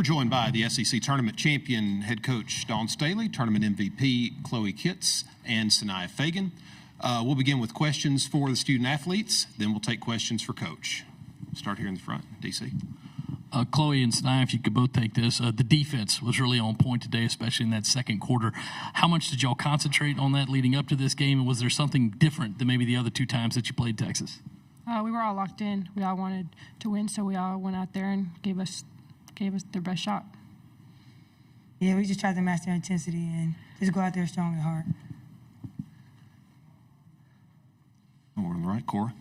We're joined by the SEC Tournament Champion head coach Dawn Staley, Tournament MVP Chloe Kitts, and Sanaya Fagan. We'll begin with questions for the student athletes, then we'll take questions for Coach. Start here in the front, DC. Chloe and Sanaya, if you could both take this. The defense was really on point today, especially in that second quarter. How much did y'all concentrate on that leading up to this game, and was there something different than maybe the other two times that you played Texas? We were all locked in. We all wanted to win, so we all went out there and gave us their best shot. Yeah, we just tried to match their intensity and just go out there strong and hard. Over on the right, Cora.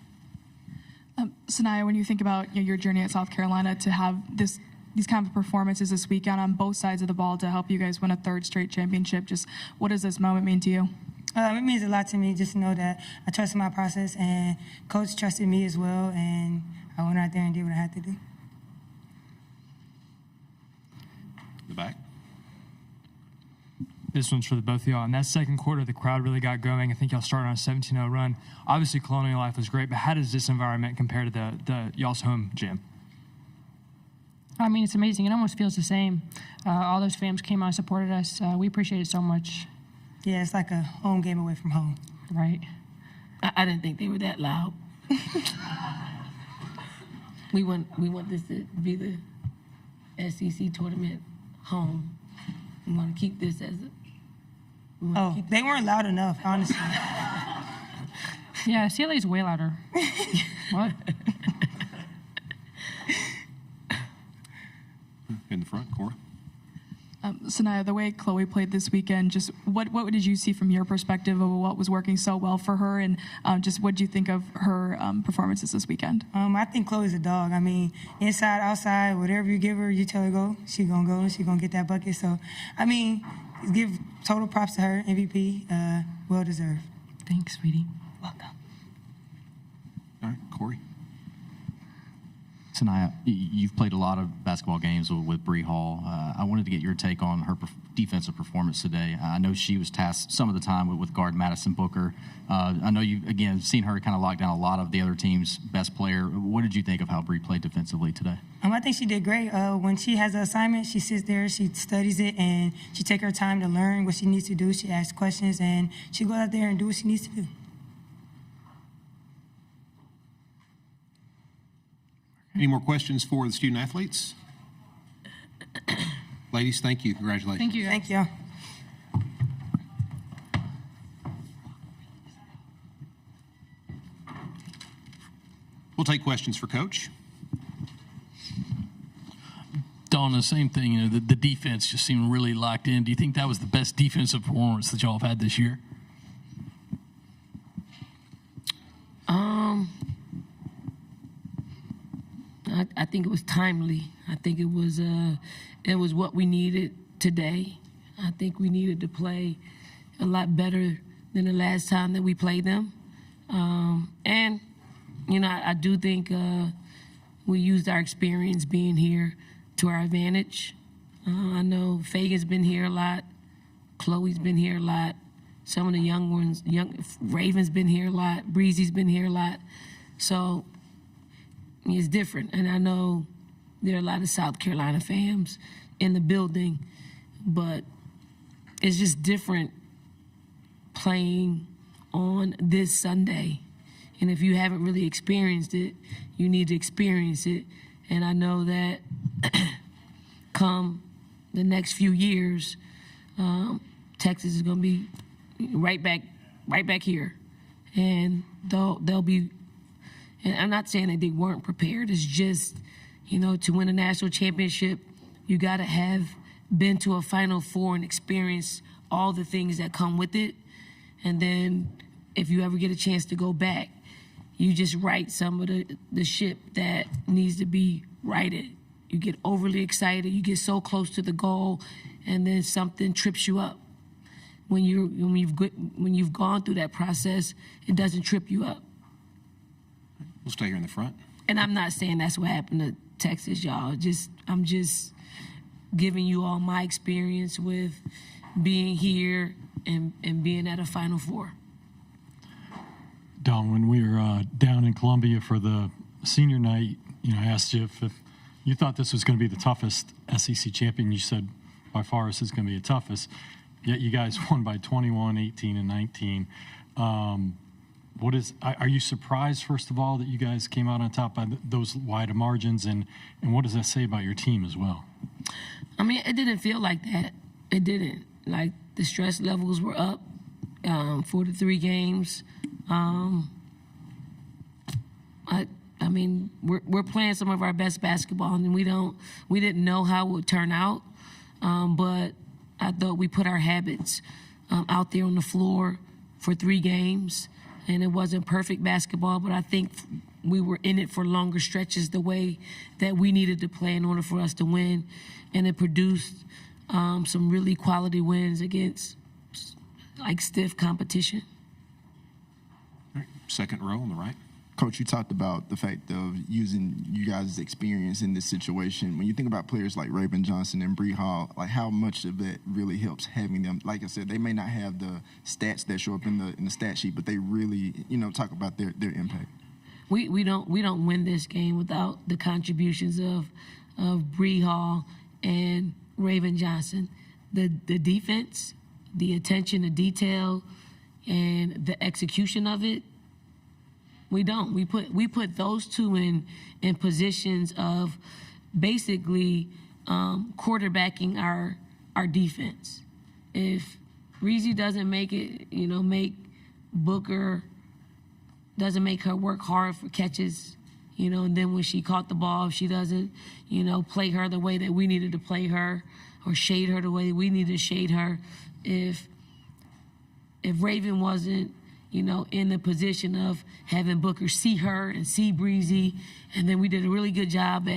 Sanaya, when you think about your journey at South Carolina to have these kind of performances this weekend on both sides of the ball to help you guys win a third straight championship, just what does this moment mean to you? It means a lot to me just to know that I trusted my process and Coach trusted me as well, and I went out there and did what I had to do. The back. This one's for the both of y'all. In that second quarter, the crowd really got going. I think y'all started on a 17-0 run. Obviously, Colonial Life was great, but how does this environment compare to the y'all's home gym? I mean, it's amazing. It almost feels the same. All those fans came out and supported us. We appreciate it so much. Yeah, it's like a home game away from home. Right. I didn't think they were that loud. we want this to be the SEC tournament home. We want to keep this as a... They weren't loud enough, honestly. Yeah, CLA's way louder. What? In the front, Cora. Sanaya, the way Chloe played this weekend, just what did you see from your perspective of what was working so well for her, and just what did you think of her performances this weekend? I think Chloe's a dog. I mean, inside, outside, whatever you give her, you tell her go, she gonna go, and she gonna get that bucket. So, I mean, give total props to her, MVP, well deserved. Thanks, sweetie. Welcome. All right, Corey. Sanaya, you've played a lot of basketball games with Bree Hall. I wanted to get your take on her defensive performance today. I know she was tasked some of the time with guard Madison Booker. I know you've, again, seen her kind of lock down a lot of the other team's best player. What did you think of how Bree played defensively today? I think she did great. When she has an assignment, she sits there, she studies it, and she takes her time to learn what she needs to do. She asks questions, and she goes out there and do what she needs to do. Any more questions for the student athletes? Ladies, thank you. Congratulations. Thank you. Thank you. We'll take questions for Coach. Dawn, the same thing. The defense just seemed really locked in. Do you think that was the best defensive performance that y'all have had this year? I think it was timely. I think it was what we needed today. I think we needed to play a lot better than the last time that we played them. And, I do think we used our experience being here to our advantage. I know Fagan's been here a lot. Chloe's been here a lot. Some of the young ones, Raven's been here a lot. Breezy's been here a lot. So it's different. And I know there are a lot of South Carolina fans in the building, but it's just different playing on this Sunday. And if you haven't really experienced it, you need to experience it. And I know that come the next few years, Texas is going to be right back here. And they'll be, and I'm not saying that they weren't prepared. It's just, to win a national championship, you got to have been to a Final Four and experienced all the things that come with it. And then if you ever get a chance to go back, you just right some of the ship that needs to be righted. You get overly excited, you get so close to the goal, and then something trips you up. When you've gone through that process, it doesn't trip you up. We'll stay here in the front. And I'm not saying that's what happened to Texas, y'all. I'm just giving you all my experience with being here and being at a Final Four. Dawn, when we were down in Columbia for the senior night, I asked you if You thought this was going to be the toughest SEC champion. You said by far this is going to be the toughest. Yet you guys won by 21, 18, and 19. Are you surprised, first of all, that you guys came out on top by those wide margins? And what does that say about your team as well? I mean, it didn't feel like that. It didn't. Like, the stress levels were up for the 3 games. I mean, we're playing some of our best basketball, and we didn't know how it would turn out. But I thought we put our habits out there on the floor for 3 games, and it wasn't perfect basketball, but I think we were in it for longer stretches the way that we needed to play in order for us to win, and it produced some really quality wins against like stiff competition. All right, second row on the right. Coach, you talked about the fact of using you guys' experience in this situation. When you think about players like Raven Johnson and Bree Hall, like how much of that really helps having them? Like I said, they may not have the stats that show up in the stat sheet, but they really, talk about their impact. We don't win this game without the contributions of Bree Hall and Raven Johnson. The defense, the attention to detail, and the execution of it. We don't. We put those 2 in positions of basically quarterbacking our defense. If Reezy doesn't make it, make Booker, doesn't make her work hard for catches, and then when she caught the ball, if she doesn't, play her the way that we needed to play her, or shade her the way we needed to shade her. If Raven wasn't, in the position of having Booker see her and see Breezy. And then we did a really good job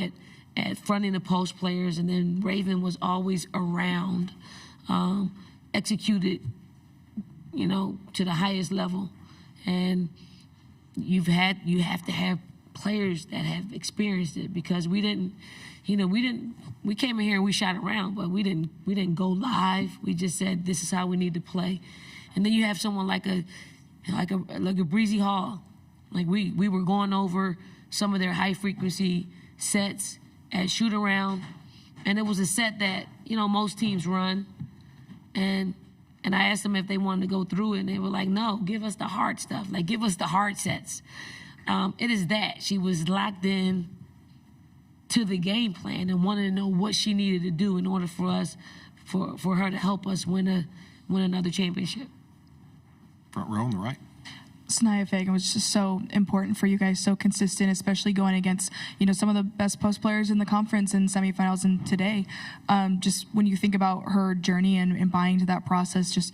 at fronting the post players. And then Raven was always around, executed, to the highest level. And you have to have players that have experienced it, because we came in here and we shot around, but we didn't go live. We just said, this is how we need to play. And then you have someone like a Breezy Hall. Like we were going over some of their high frequency sets at shoot around, and it was a set that most teams run, and I asked them if they wanted to go through it, and they were like, no, give us the hard stuff, like give us the hard sets. It is that she was locked in to the game plan and wanted to know what she needed to do in order for us, for her to help us win another championship. Front row on the right. Sanaya Fagan was just so important for you guys, so consistent, especially going against, some of the best post players in the conference in semifinals and today. Just when you think about her journey and buying to that process, just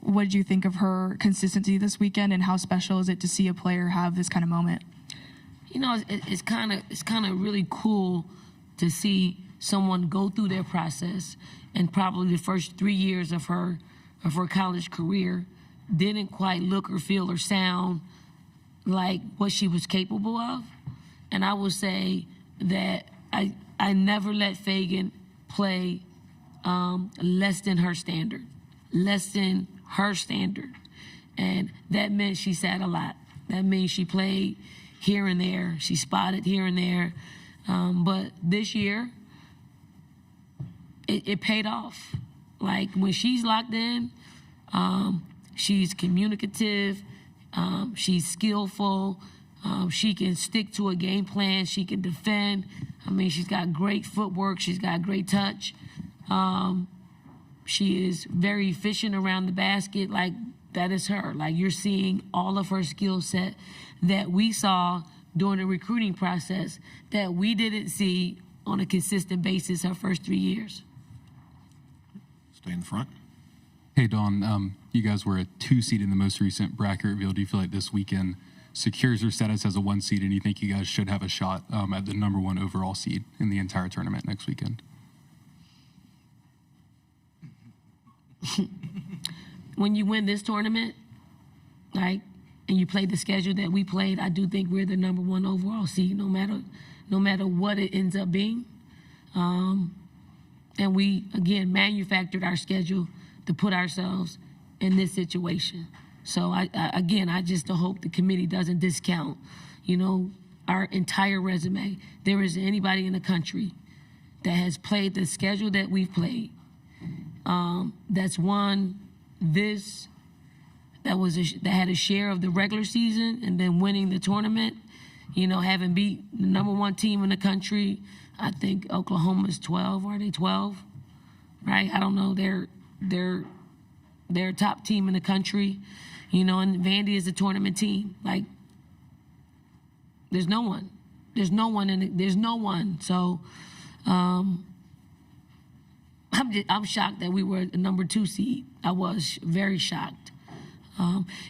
what did you think of her consistency this weekend, and how special is it to see a player have this kind of moment? It's kind of really cool to see someone go through their process, and probably the first 3 years of her college career didn't quite look or feel or sound like what she was capable of. And I will say that I never let Fagan play less than her standard. And that meant she sat a lot. That means she played here and there. She spotted here and there. But this year, it paid off. Like, when she's locked in, she's communicative, she's skillful, she can stick to a game plan, she can defend. I mean, she's got great footwork, she's got great touch. She is very efficient around the basket. Like, that is her. Like, you're seeing all of her skill set that we saw during the recruiting process that we didn't see on a consistent basis her first 3 years. Stay in the front. Hey, Dawn, you guys were a 2 seed in the most recent bracket reveal. Do you feel like this weekend secures your status as a 1 seed, and you think you guys should have a shot at the number 1 overall seed in the entire tournament next weekend? When you win this tournament, and you play the schedule that we played, I do think we're the number 1 overall seed, no matter what it ends up being. And we, again, manufactured our schedule to put ourselves in this situation. So I just hope the committee doesn't discount, our entire resume, there isn't anybody in the country that has played the schedule that we've played, that's won this, that had a share of the regular season and then winning the tournament, having beat the number one team in the country. I think Oklahoma's 12. Are they 12? Right? I don't know. They're a top team in the country, and Vandy is a tournament team. Like, there's no one. There's no one. So I'm shocked that we were the number 2 seed. I was very shocked.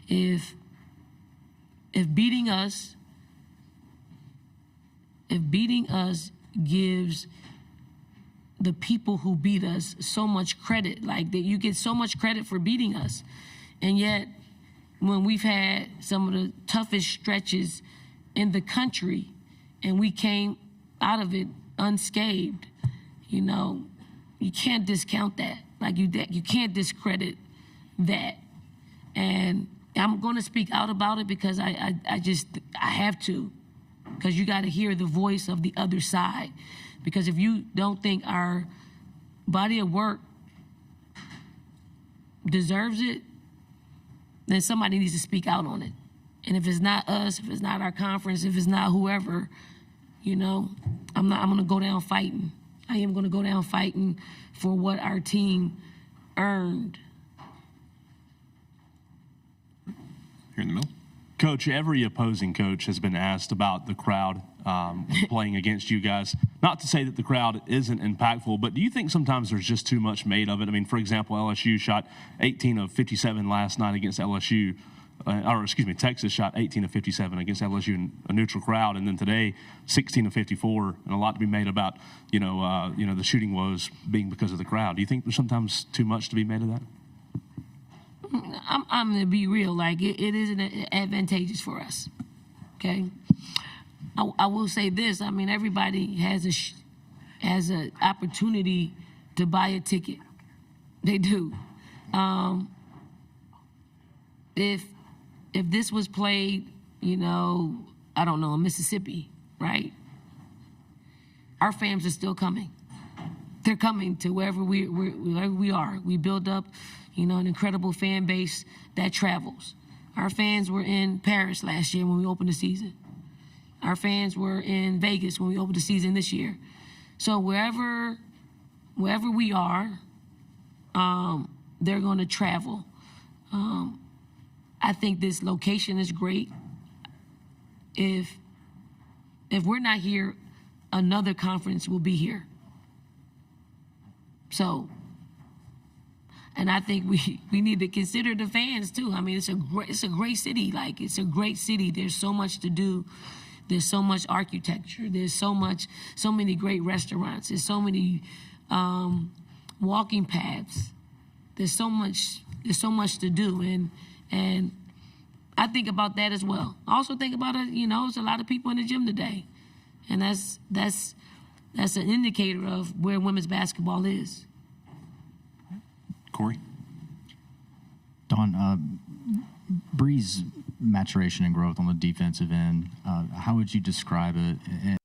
If beating us gives the people who beat us so much credit, like that you get so much credit for beating us, and yet when we've had some of the toughest stretches in the country and we came out of it unscathed, you can't discount that. Like, you can't discredit that. And I'm going to speak out about it because I have to, because you got to hear the voice of the other side. Because if you don't think our body of work deserves it, then somebody needs to speak out on it. And if it's not us, if it's not our conference, if it's not whoever, I'm going to go down fighting. I am going to go down fighting for what our team earned. Here in the middle. Coach, every opposing coach has been asked about the crowd playing against you guys. Not to say that the crowd isn't impactful, but do you think sometimes there's just too much made of it? I mean, for example, LSU shot 18 of 57 last night against LSU. Texas shot 18 of 57 against LSU in a neutral crowd, and then today 16 of 54, and a lot to be made about, the shooting woes being because of the crowd. Do you think there's sometimes too much to be made of that? I'm going to be real. Like, it isn't advantageous for us, okay? I will say this. I mean, everybody has an opportunity to buy a ticket. They do. If this was played, I don't know, in Mississippi, right? Our fans are still coming. They're coming to wherever we are. We build up, an incredible fan base that travels. Our fans were in Paris last year when we opened the season. Our fans were in Vegas when we opened the season this year. So wherever we are, they're going to travel. I think this location is great. If we're not here, another conference will be here. So, and I think we need to consider the fans too. I mean, it's a great city. Like, it's a great city. There's so much to do. There's so much architecture. There's so many great restaurants. There's so many walking paths. There's so much to do, and I think about that as well. I also think about it. There's a lot of people in the gym today, and that's an indicator of where women's basketball is. Corey? Dawn, Bree's maturation and growth on the defensive end, how would you describe it?